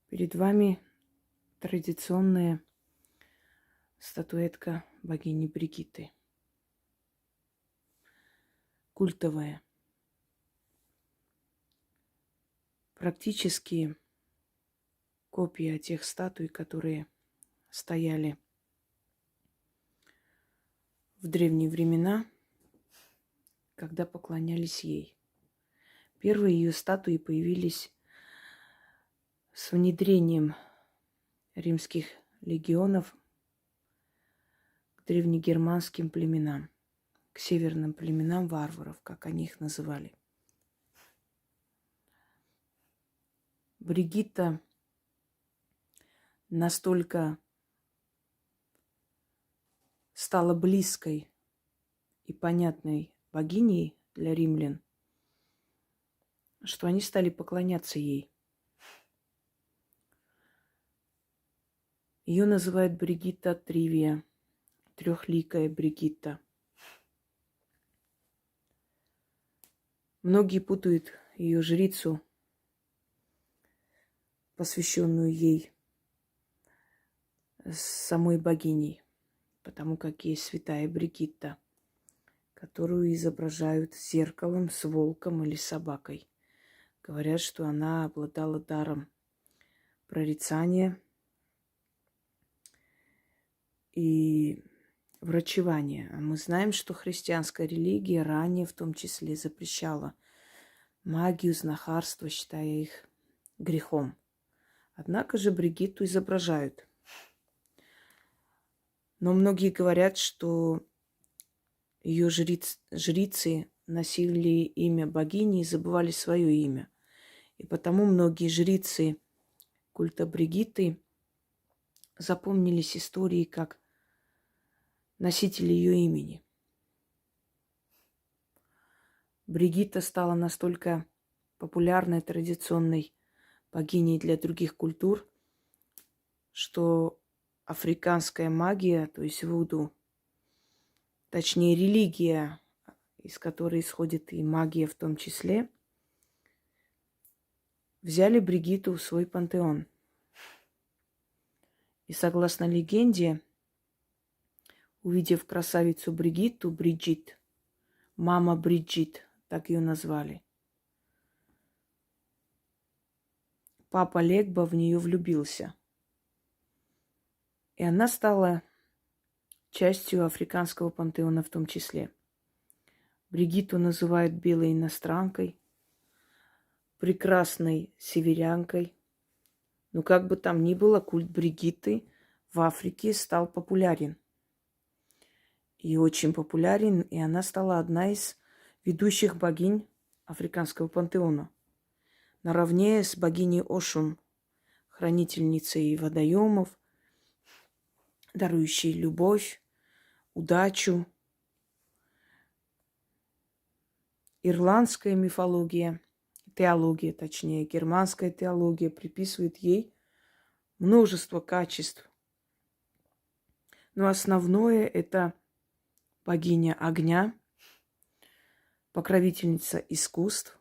Перед вами традиционная статуэтка богини Бригитты. Культовая. Практически копия тех статуй, которые стояли в древние времена, когда поклонялись ей. Первые ее статуи появились с внедрением римских легионов к древнегерманским племенам, к северным племенам варваров, как они их называли. Бригитта настолько стала близкой и понятной богиней для римлян, что они стали поклоняться ей. Ее называют Бригитта Тривия, трехликая Бригитта. Многие путают ее жрицу, посвященную ей, с самой богиней, потому как есть святая Бригитта, которую изображают зеркалом с волком или собакой. Говорят, что она обладала даром прорицания и врачевания. А мы знаем, что христианская религия ранее в том числе запрещала магию, знахарство, считая их грехом. Однако же Бригитту изображают. Но многие говорят, что ее жрицы носили имя богини и забывали свое имя. И потому многие жрицы культа Бригитты запомнились истории как носители ее имени. Бригитта стала настолько популярной, традиционной богиней для других культур, что африканская магия, то есть вуду, точнее религия, из которой исходит и магия в том числе, взяли Бригитту в свой пантеон. И согласно легенде, увидев красавицу Бригитту, Бриджит, мама Бриджит, так ее назвали, папа Легба в нее влюбился. И она стала частью африканского пантеона в том числе. Бригитту называют белой иностранкой, прекрасной северянкой. Но как бы там ни было, культ Бригитты в Африке стал популярен. И очень популярен, и она стала одна из ведущих богинь африканского пантеона. Наравне с богиней Ошун, хранительницей водоемов, дарующей любовь, удачу. Ирландская мифология, теология, точнее, германская теология приписывает ей множество качеств. Но основное – это богиня огня, покровительница искусств.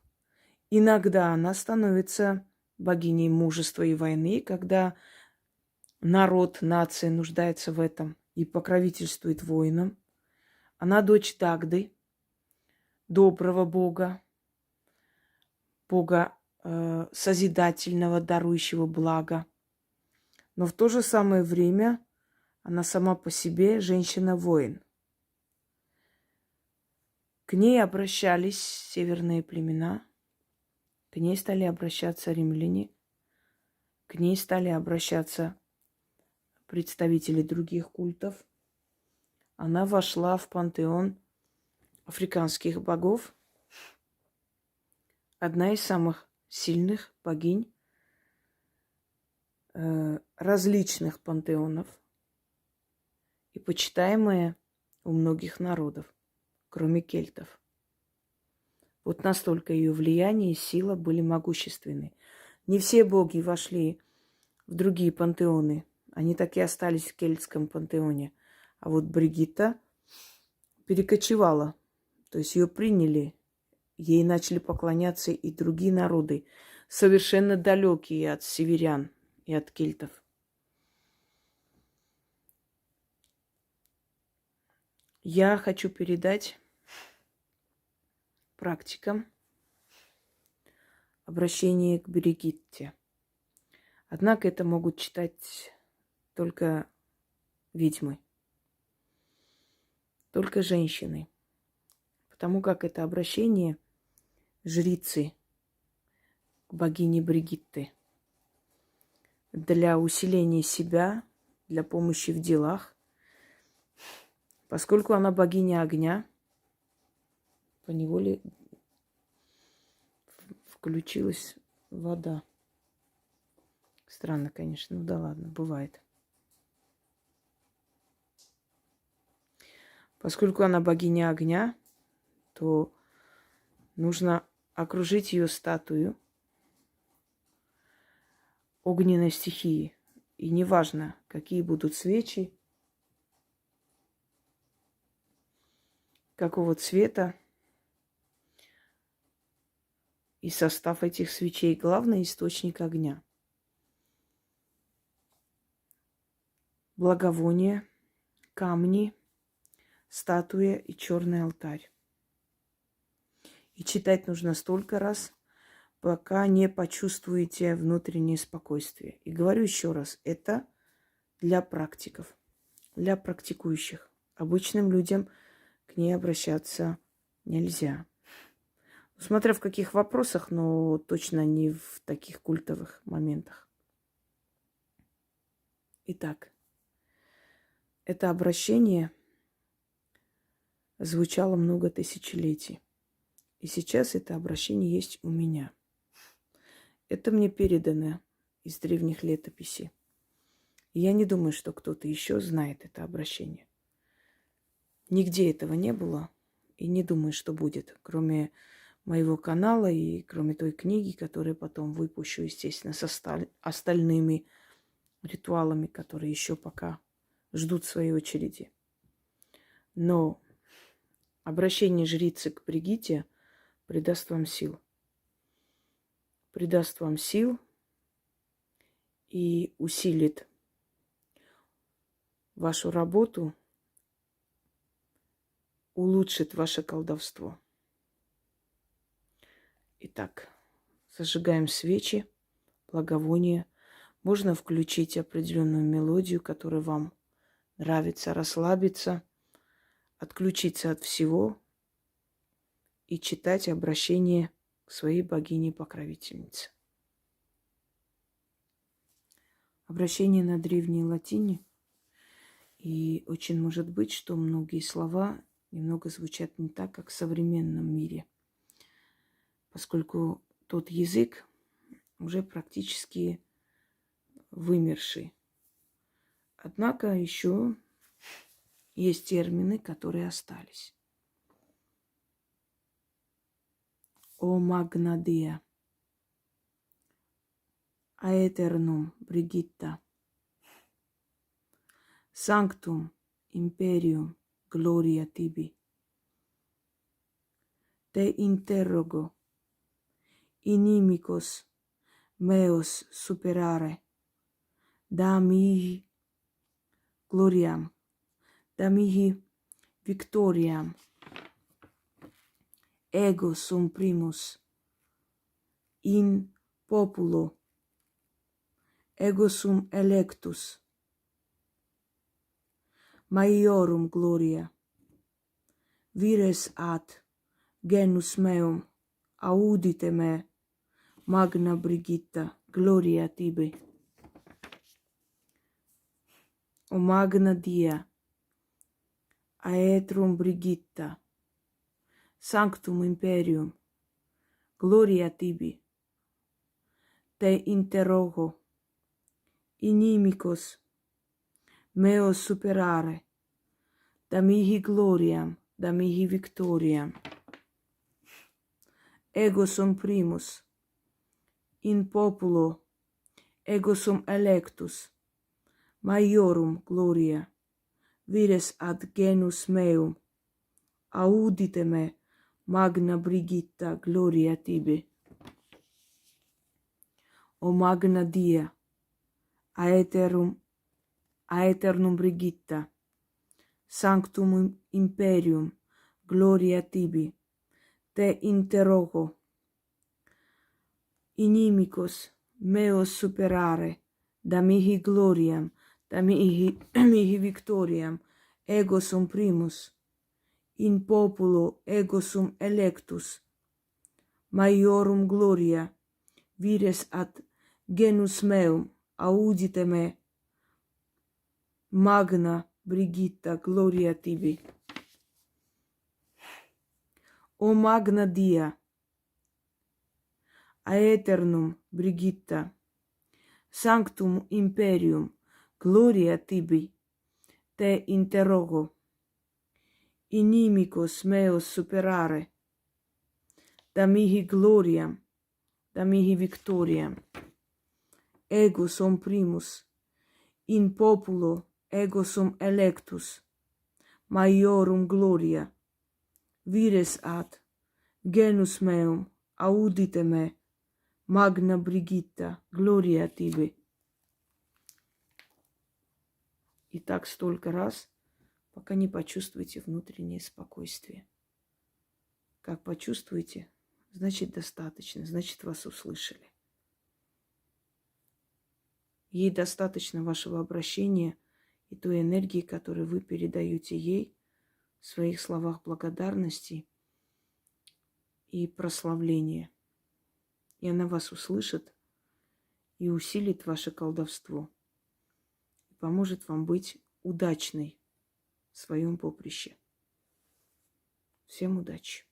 Иногда она становится богиней мужества и войны, когда народ, нация нуждается в этом и покровительствует воинам. Она дочь Дагды, доброго бога, бога созидательного, дарующего блага. Но в то же самое время она сама по себе женщина-воин. К ней обращались северные племена, к ней стали обращаться римляне, к ней стали обращаться представители других культов. Она вошла в пантеон африканских богов, одна из самых сильных богинь различных пантеонов и почитаемая у многих народов, кроме кельтов. Вот настолько ее влияние и сила были могущественны. Не все боги вошли в другие пантеоны. Они так и остались в кельтском пантеоне. А вот Бригитта перекочевала. То есть ее приняли. Ей начали поклоняться и другие народы, совершенно далекие от северян и от кельтов. Я хочу передать практикам обращение к Бригитте. Однако это могут читать только ведьмы, только женщины. Потому как это обращение жрицы к богине Бригитты для усиления себя, для помощи в делах. Поскольку она богиня огня, поневоле включилась вода. Странно, конечно, ну да ладно, бывает. Поскольку она богиня огня, то нужно окружить ее статую огненной стихии. И неважно, какие будут свечи, какого цвета и состав этих свечей. Главный источник огня. Благовония, камни, статуя и черный алтарь. И читать нужно столько раз, пока не почувствуете внутреннее спокойствие. И говорю еще раз, это для практиков, для практикующих. Обычным людям к ней обращаться нельзя. Смотря в каких вопросах, но точно не в таких культовых моментах. Итак, это обращение звучало много тысячелетий. И сейчас это обращение есть у меня. Это мне передано из древних летописей. И я не думаю, что кто-то еще знает это обращение. Нигде этого не было. И не думаю, что будет, кроме моего канала и кроме той книги, которую потом выпущу, естественно, с остальными ритуалами, которые еще пока ждут своей очереди. Но обращение жрицы к Бригитте придаст вам сил. Придаст вам сил и усилит вашу работу, улучшит ваше колдовство. Итак, зажигаем свечи, благовония. Можно включить определенную мелодию, которая вам нравится, расслабиться, отключиться от всего и читать обращение к своей богине-покровительнице. Обращение на древней латине. И очень может быть, что многие слова немного звучат не так, как в современном мире, поскольку тот язык уже практически вымерший. Однако еще есть термины, которые остались. О Магнадия, Аэтернум Бригитта, Sanctum Imperium Gloria Tibi, Te interrogo, inimicos meos superare, da mihi gloriam, da mihi victoriam, ego sum primus in populo, ego sum electus, maiorum gloria, vires ad genus meum, audite me, Magna Brigitta, gloria tibi. O Magna Dia, Aetrum Brigitta, Sanctum Imperium, gloria tibi. Te interrogo, inimicos meos superare, da mihi gloriam, da mihi victoriam. Ego sum primus in populo, ego sum electus, maiorum gloria, vires ad genus meum, audite me, Magna Brigitta, gloria tibi. O Magna Dia, aeternum Brigitta, sanctum imperium, gloria tibi, te interrogo, inimicos meos superare, da mihi gloriam, da mihi victoriam, ego sum primus, in populo ego sum electus, maiorum gloria, vires ad genus meum, audite me, magna Brigitta, gloria tibi. O magna dia, aeternum Brigitta, sanctum imperium, gloria tibi, te interrogo, inimicos meos superare, da mihi gloriam, da mihi victoriam, ego sum primus, in populo ego sum electus, maiorum gloria, vires ad genus meum, audite me, magna Brigitta, gloria tibi. И так столько раз, пока не почувствуете внутреннее спокойствие. Как почувствуете, значит достаточно, значит вас услышали. Ей достаточно вашего обращения и той энергии, которую вы передаете ей в своих словах благодарности и прославления. И она вас услышит и усилит ваше колдовство. И поможет вам быть удачной в своем поприще. Всем удачи!